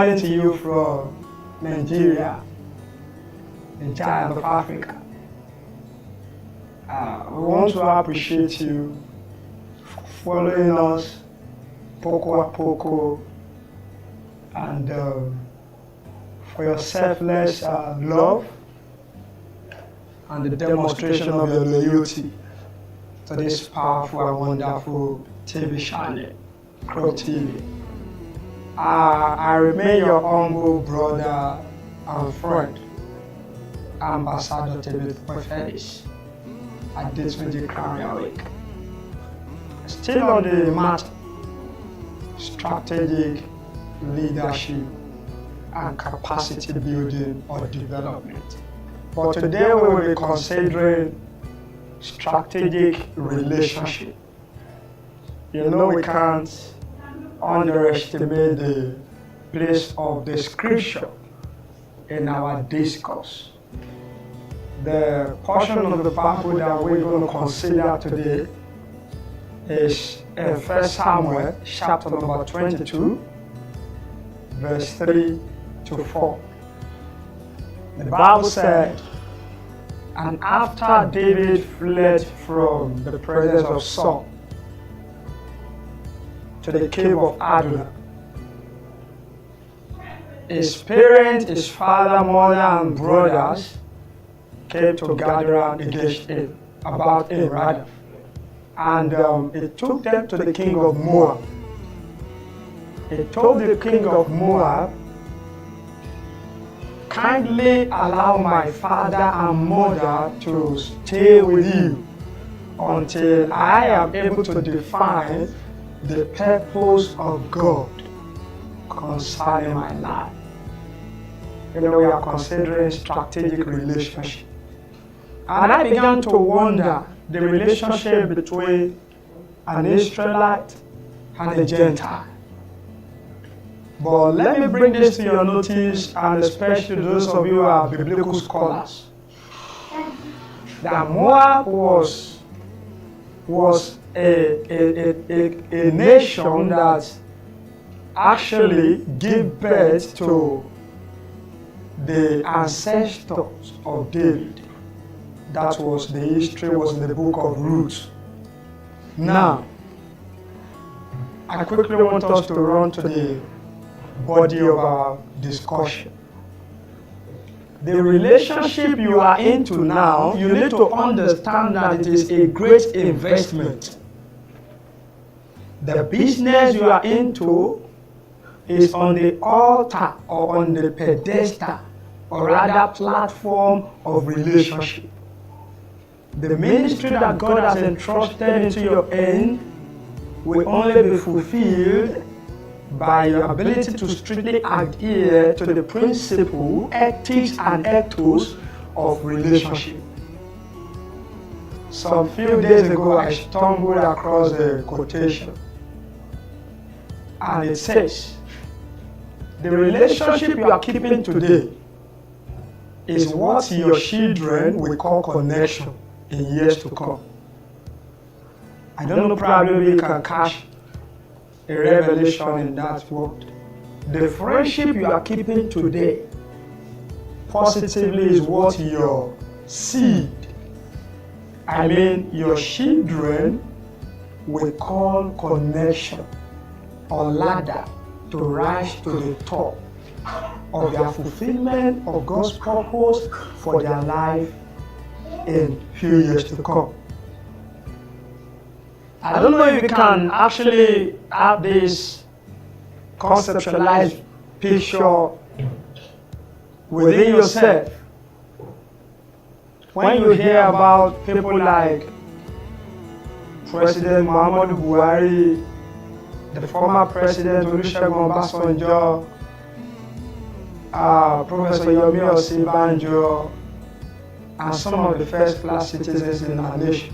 calling to you from Nigeria, the giant of Africa. We want to appreciate you for following us poco a poco and for your selfless love and the demonstration of your loyalty to this powerful and wonderful TV channel, Crownreawake. I remain your humble brother and friend, Ambassador David Prophetis, at this Crownreawake. Still on the matter, strategic leadership and capacity building or development. But today we will be considering strategic relationship. You know, we can't underestimate the place of the scripture in our discourse. The portion of the Bible that we're going to consider today is in 1 Samuel chapter number 22, verse 3 to 4. The Bible said, "And after David fled from the presence of Saul to the cave of Adullam, his parents, his father, mother, and brothers came to gather around against him, about him rather. And he took them to the king of Moab. He told the king of Moab, 'Kindly allow my father and mother to stay with you until I am able to define the purpose of God concerning my life.'" You know, we are considering strategic relationship. And I began to wonder the relationship between an Israelite and a Gentile. But let me bring this to your notice, and especially those of you who are biblical scholars, that Moab was a nation that actually gave birth to the ancestors of David. That was the history, was in the book of Ruth. Now, I quickly want us to run to the body of our discussion. The relationship you are into now, you need to understand that it is a great investment. The business you are into is on the altar or on the pedestal, or rather platform of relationship. The ministry that God has entrusted into your hand will only be fulfilled by your ability to strictly adhere to the principle, ethics, and ethos of relationship. Some few days ago, I stumbled across a quotation, and it says, "The relationship you are keeping today is what your children will call connection in years to come." I don't know, probably you can catch a revelation in that word. The friendship you are keeping today positively is what your seed, I mean your children, will call connection or ladder to rise to the top of their fulfillment of God's purpose for their life in few years to come. I don't know if you can actually have this conceptualized picture within yourself. When you hear about people like President Muhammadu Buhari, the former President Olusegun Obasanjo, Professor Yomi Osibanjo, and some of the first-class citizens in our nation,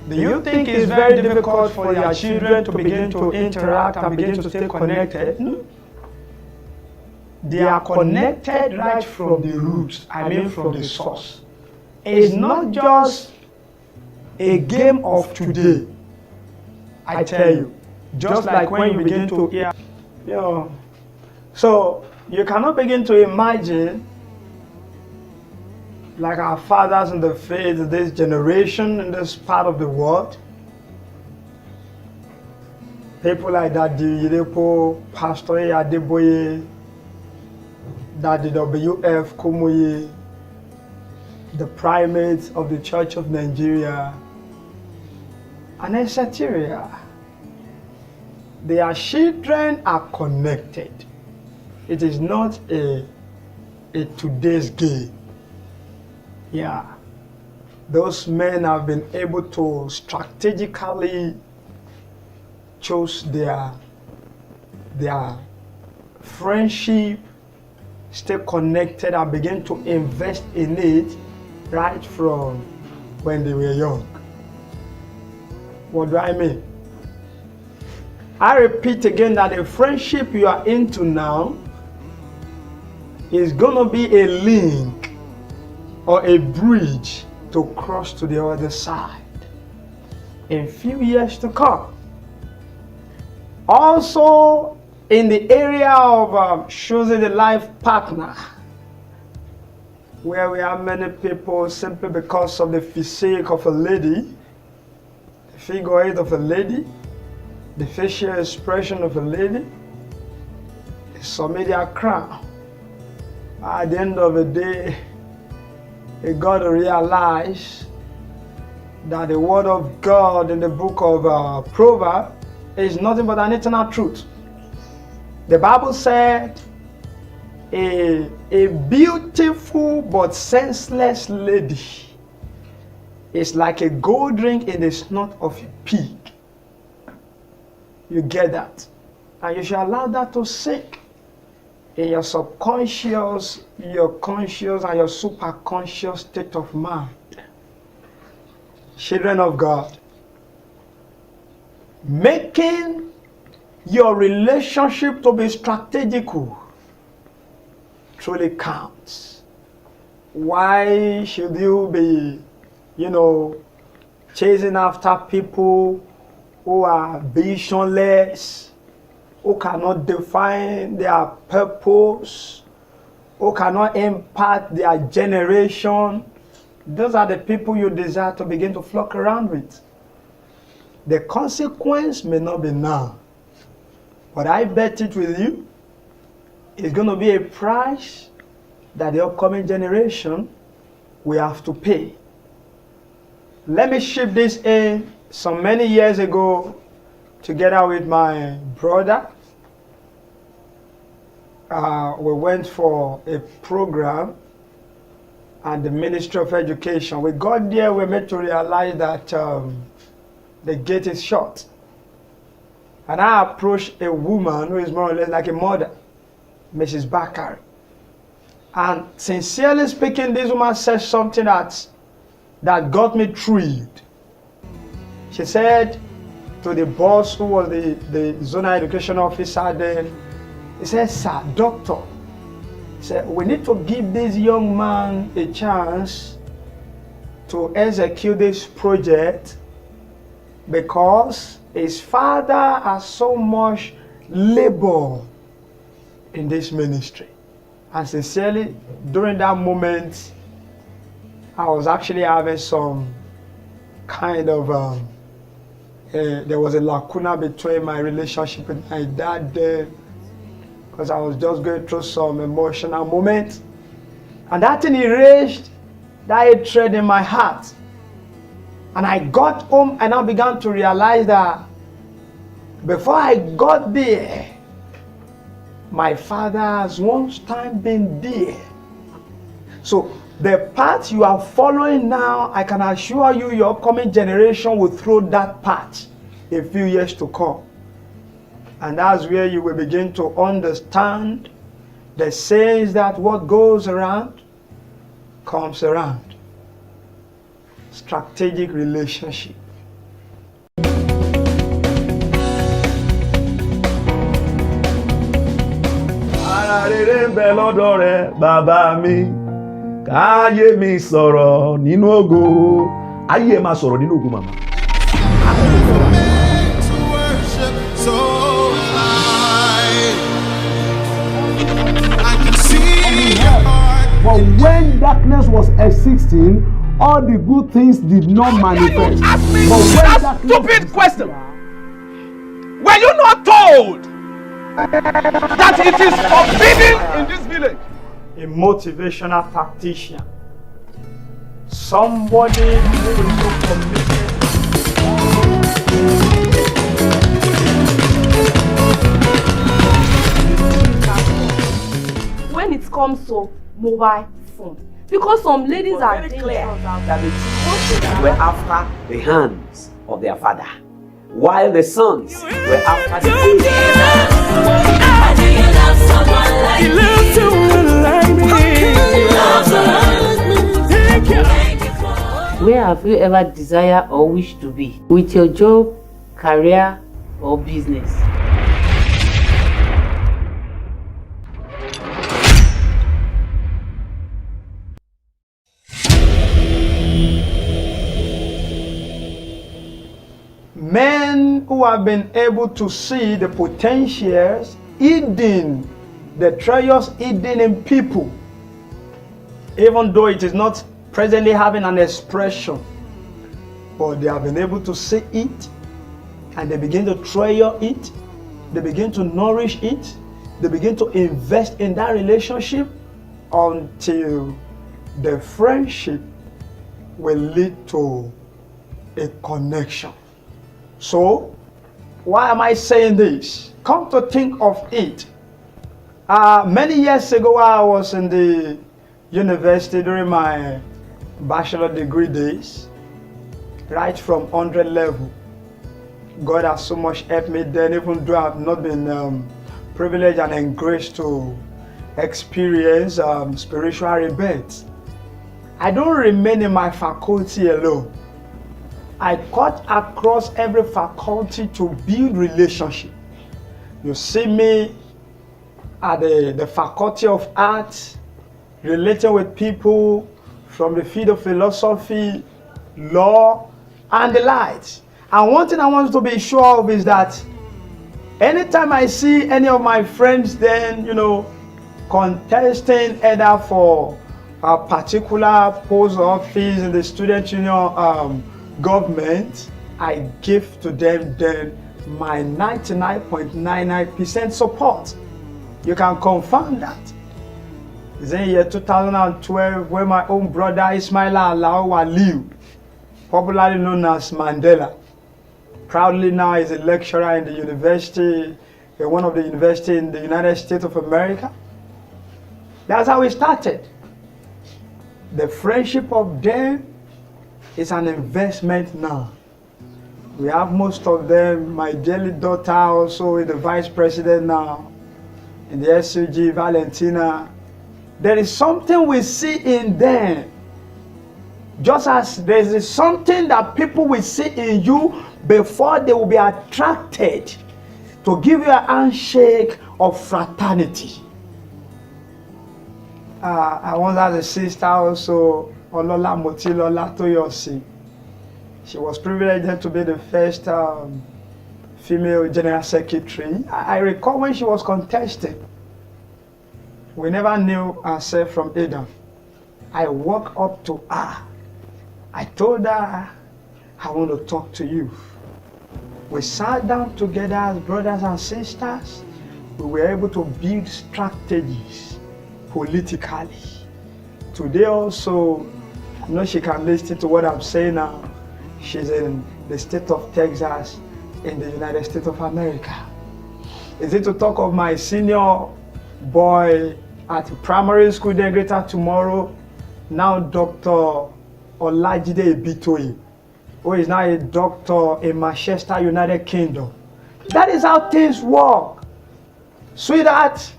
do you think it's very difficult for your children to begin to interact and begin to stay connected? No. They are connected right from the roots, I mean from the source. It's not just a game of today. I tell you, just like when you begin to hear, So you cannot begin to imagine, like our fathers in the faith, this generation in this part of the world, people like Daddy Yidepo, Pastor Adeboye, Daddy W.F. Kumuyi, the primates of the Church of Nigeria, and etc. Their children are connected. It is not a today's game. Yeah. Those men have been able to strategically choose their friendship, stay connected, and begin to invest in it right from when they were young. What do I mean? I repeat again that the friendship you are into now is going to be a link or a bridge to cross to the other side in few years to come. Also, in the area of choosing a life partner, where we have many people simply because of the physique of a lady, the figure eight of a lady, the facial expression of a lady, the Somalia crown. At the end of the day, they got to realize that the word of God in the book of Proverbs is nothing but an eternal truth. The Bible said, a beautiful but senseless lady is like a gold ring in the snout of a pig. You get that? And you should allow that to sink in your subconscious, your conscious, and your superconscious state of mind. Children of God, making your relationship to be strategical truly counts. Why should you be, chasing after people who are visionless, who cannot define their purpose, who cannot impact their generation? Those are the people you desire to begin to flock around with. The consequence may not be now, but I bet it with you, it's going to be a price that the upcoming generation will have to pay. Let me shift this in. Some many years ago, together with my brother, we went for a program at the Ministry of Education. We got there, we made to realize that the gate is shut. And I approached a woman who is more or less like a mother, Mrs. Bakari. And sincerely speaking, this woman said something that got me thrilled. She said to the boss, who was the zonal education officer then, he said, "Sir, doctor," he said, "we need to give this young man a chance to execute this project because his father has so much labor in this ministry." And sincerely, during that moment, I was actually having some kind of, there was a lacuna between my relationship with my dad there, because I was just going through some emotional moments. And that thing erased that hatred in my heart. And I got home and I began to realize that before I got there, my father has once time been there. So the path you are following now, I can assure you your upcoming generation will throw that path a few years to come. And that's where you will begin to understand the saying that what goes around comes around. Strategic relationship. Ara rere ń bẹ lọ́dọ̀ rẹ bàbá mi, káyé mi sọ̀rọ̀ nínú ògo. Ayé máa sọ̀rọ̀ nínú ògo màmá. when darkness was existing, all the good things did not manifest. Ask me But when that darkness stupid question. disappeared, Were you not told that it is forbidden in this village? A motivational tactician. Somebody who is so committed. When it comes to mobile phone, because some ladies are very dangerous clear out that there. the children were after the hands of their father, while the sons were after the Where have you ever desired or wished to be with your job, career, or business? Men who have been able to see the potentials hidden, the treasures hidden in people, even though it is not presently having an expression, but they have been able to see it, and they begin to treasure it, they begin to nourish it, they begin to invest in that relationship until the friendship will lead to a connection. So, why am I saying this? Come to think of it. Many years ago, I was in the university during my bachelor degree days, right from 100 level. God has so much helped me then, even though I've not been privileged and encouraged to experience spiritual rebirth. I don't remain in my faculty alone. I cut across every faculty to build relationship. You see me at the Faculty of Arts, relating with people from the field of philosophy, law, and the likes. And one thing I want to be sure of is that anytime I see any of my friends then, contesting either for a particular post or office in the student union government, I give to them then my 99.99% support. You can confirm that. It's in year 2012 when my own brother Ismail Alao Waliu, popularly known as Mandela, proudly now is a lecturer in the university, one of the universities in the United States of America. That's how we started. The friendship of them is an investment now. We have most of them. My dearly daughter also is the vice president now in the SUG, Valentina. There is something we see in them. Just as there is something that people will see in you before they will be attracted to give you a handshake of fraternity. I once had a sister also, Olola Motilola Toyosi. She was privileged to be the first female general secretary. I recall when she was contesting. We never knew ourselves from Adam. I walked up to her. I told her, I want to talk to you. We sat down together as brothers and sisters. We were able to build strategies politically. Today also, I know she can listen to what I'm saying now. She's in the state of Texas in the United States of America. Is it to talk of my senior boy at primary school, then Greater Tomorrow, now Dr. Olajide Ibitoye, who is now a doctor in Manchester, United Kingdom. That is how things work. Sweetheart,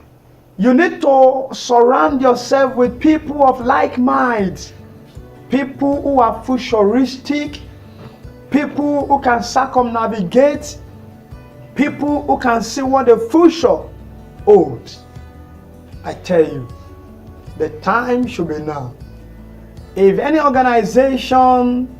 you need to surround yourself with people of like mind, people who are futuristic, people who can circumnavigate, people who can see what the future holds. I tell you, the time should be now. If any organization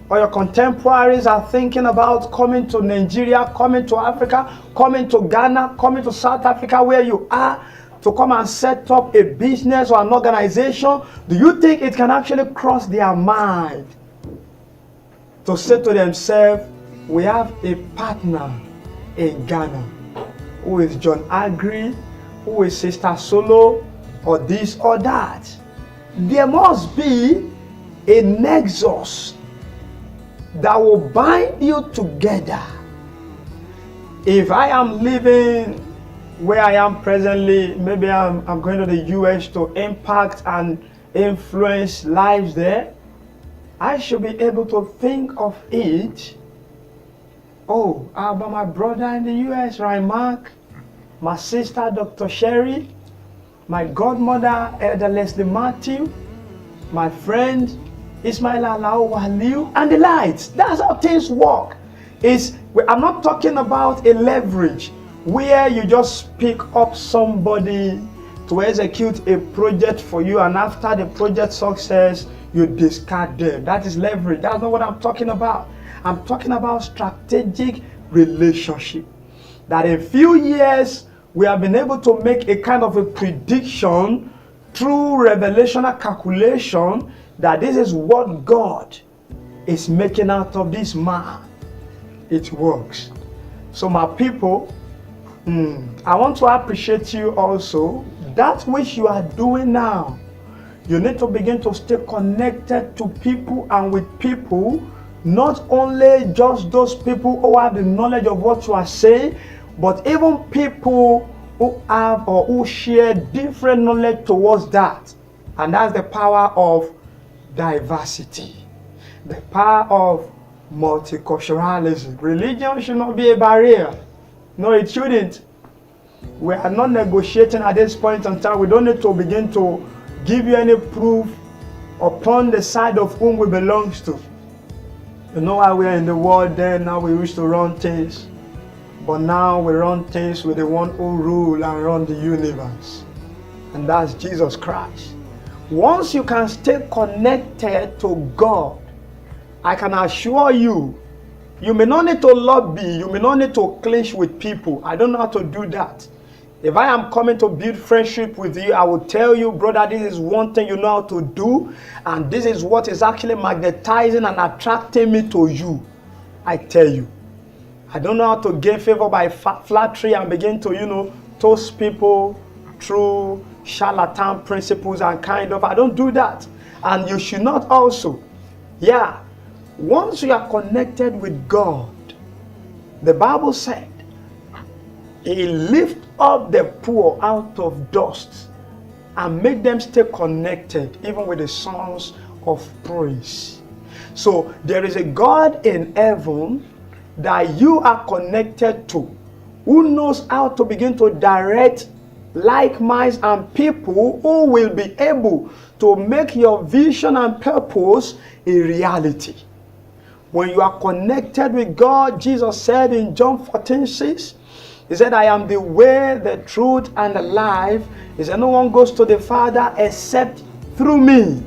or your contemporaries are thinking about coming to Nigeria, coming to Africa, coming to Ghana, coming to South Africa, where you are, to come and set up a business or an organization, do you think it can actually cross their mind to say to themselves, we have a partner in Ghana who is John Agri, who is Sister Solo, or this or that? There must be a nexus that will bind you together. If I am living where I am presently, maybe I'm going to the US to impact and influence lives there, I should be able to think of it. Oh, how about my brother in the US, Ryan Mark, my sister, Dr. Sherry, my godmother, Elder Leslie Matthew, my friend, Ismail Alao Waliu, and the lights. That's how things work. I'm not talking about a leverage where you just pick up somebody to execute a project for you, and after the project success, you discard them. That is leverage. That's not what I'm talking about. I'm talking about strategic relationship. That in a few years, we have been able to make a kind of a prediction through revelational calculation that this is what God is making out of this man. It works. So my people, I want to appreciate you also. That which you are doing now, you need to begin to stay connected to people and with people, not only just those people who have the knowledge of what you are saying, but even people who have or who share different knowledge towards that. And that's the power of diversity, the power of multiculturalism. Religion should not be a barrier. No, it shouldn't. We are not negotiating at this point in time. We don't need to begin to give you any proof upon the side of whom we belong to. You know how we are in the world then, now we used to run things. But now we run things with the one who rules and run the universe. And that's Jesus Christ. Once you can stay connected to God, I can assure you, you may not need to lobby, you may not need to clinch with people. I don't know how to do that. If I am coming to build friendship with you, I will tell you, brother, this is one thing you know how to do, and this is what is actually magnetizing and attracting me to you. I tell you. I don't know how to gain favor by flattery and begin to, toast people through charlatan principles and I don't do that. And you should not also. Yeah. Once you are connected with God, the Bible said, He lifts up the poor out of dust and make them stay connected, even with the songs of praise. So there is a God in heaven that you are connected to, who knows how to begin to direct like minds and people who will be able to make your vision and purpose a reality. When you are connected with God, Jesus said in John 14:6, He said, I am the way, the truth, and the life. He said, no one goes to the Father except through me.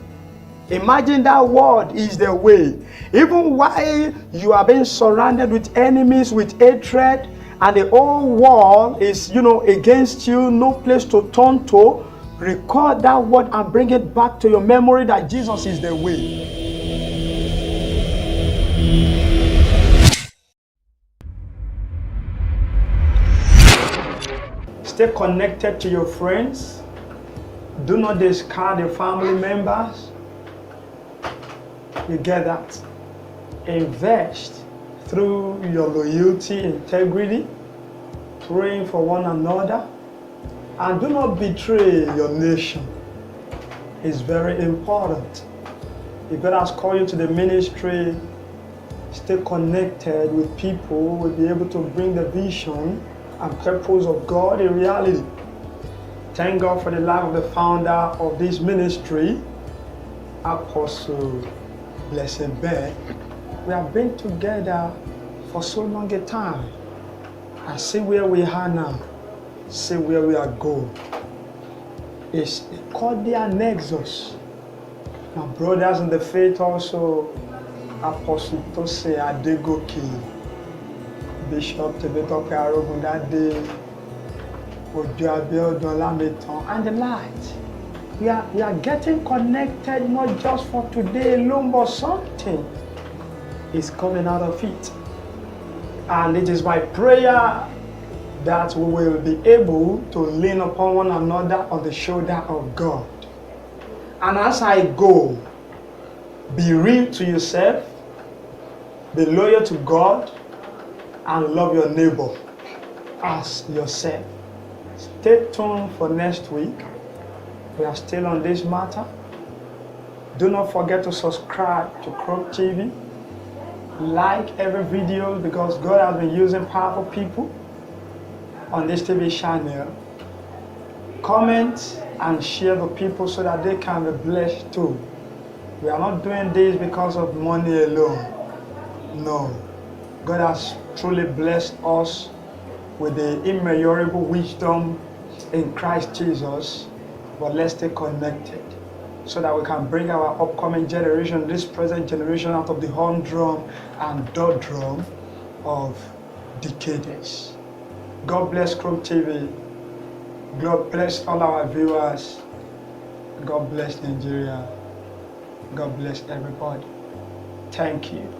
Imagine that word is the way. Even while you are being surrounded with enemies, with hatred, and the whole world is, against you, no place to turn to, record that word and bring it back to your memory that Jesus is the way. Stay connected to your friends. Do not discard your family members. You get that? Invest through your loyalty, integrity, praying for one another, and do not betray your nation. It's very important. If God has called you to the ministry, stay connected with people who will be able to bring the vision and purpose of God in reality. Thank God for the life of the founder of this ministry, Apostle Blessed Bear. We have been together for so long a time. And see where we are now. See where we are going. It's a cordial nexus. My brothers in the faith also, Apostle Tose Adegoke, Bishop Tebetope Arogun that day, and the light. We are getting connected not just for today alone, but something is coming out of it. And it is my prayer that we will be able to lean upon one another on the shoulder of God. And as I go, be real to yourself, be loyal to God, and love your neighbor as yourself. Stay tuned for next week. We are still on this matter. Do not forget to subscribe to Crownreawake TV. Like every video, because God has been using powerful people on this TV channel. Comment and share the people so that they can be blessed too. We are not doing this because of money alone. No. God has truly blessed us with the immeasurable wisdom in Christ Jesus. But let's stay connected so that we can bring our upcoming generation, this present generation, out of the humdrum and doldrum of decades. God bless Crownreawake TV. God bless all our viewers. God bless Nigeria. God bless everybody. Thank you.